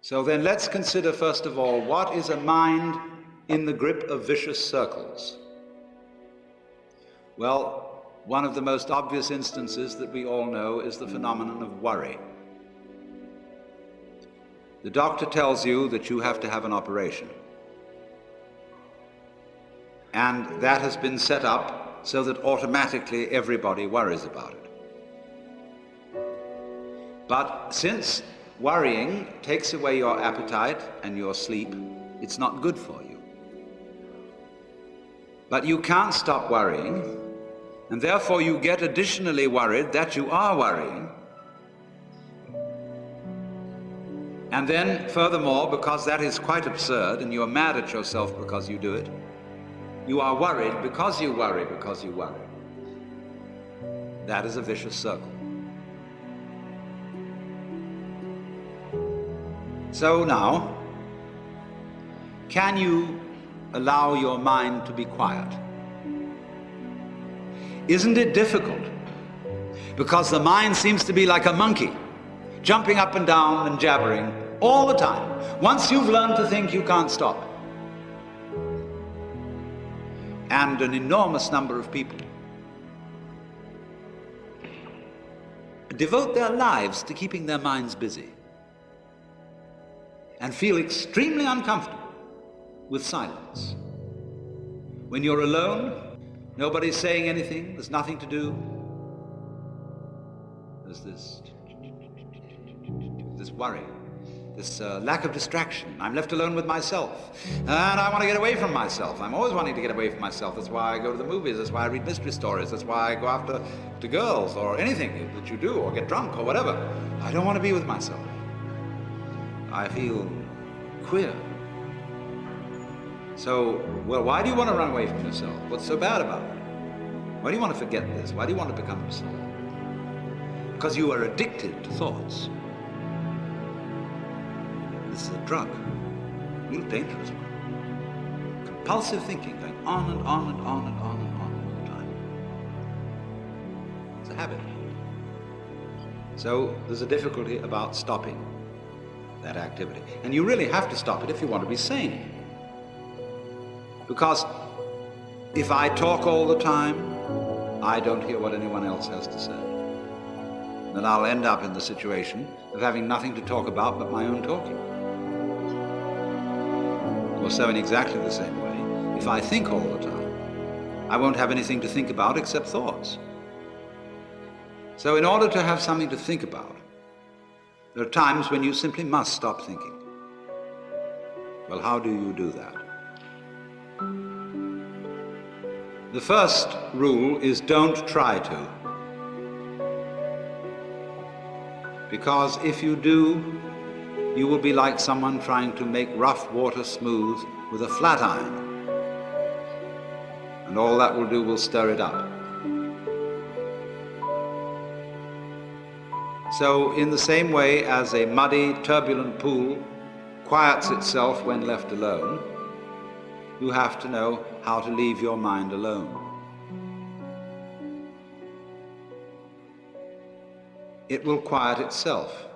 So then let's consider first of all, what is a mind in the grip of vicious circles? Well, one of the most obvious instances that we all know is the phenomenon of worry. The doctor tells you that you have to have an operation. And that has been set up so that automatically everybody worries about it. But since worrying takes away your appetite and your sleep, it's not good for you. But you can't stop worrying, and therefore you get additionally worried that you are worrying. And then, furthermore, because that is quite absurd and you're mad at yourself because you do it, you are worried because you worry because you worry. That is a vicious circle. So now, can you allow your mind to be quiet? Isn't it difficult? Because the mind seems to be like a monkey, jumping up and down and jabbering all the time. Once you've learned to think, you can't stop. And an enormous number of people devote their lives to keeping their minds busy and feel extremely uncomfortable with silence. When you're alone, nobody's saying anything, there's nothing to do. There's this worry, this lack of distraction. I'm left alone with myself, and I want to get away from myself. I'm always wanting to get away from myself. That's why I go to the movies, that's why I read mystery stories, that's why I go after to girls or anything that you do, or get drunk or whatever. I don't want to be with myself. I feel queer. So, well, why do you want to run away from yourself? What's so bad about it? Why do you want to forget this? Why do you want to become yourself? Because you are addicted to thoughts. This is a drug, a real dangerous one. Compulsive thinking, going on and on and on and on and on all the time. It's a habit. So there's a difficulty about stopping that activity. And you really have to stop it if you want to be sane. Because if I talk all the time, I don't hear what anyone else has to say. Then I'll end up in the situation of having nothing to talk about but my own talking. Or so in exactly the same way, if I think all the time, I won't have anything to think about except thoughts. So in order to have something to think about, there are times when you simply must stop thinking. Well, how do you do that? The first rule is don't try to. Because if you do, you will be like someone trying to make rough water smooth with a flat iron. And all that will do will stir it up. So in the same way as a muddy, turbulent pool quiets itself when left alone, you have to know how to leave your mind alone. It will quiet itself.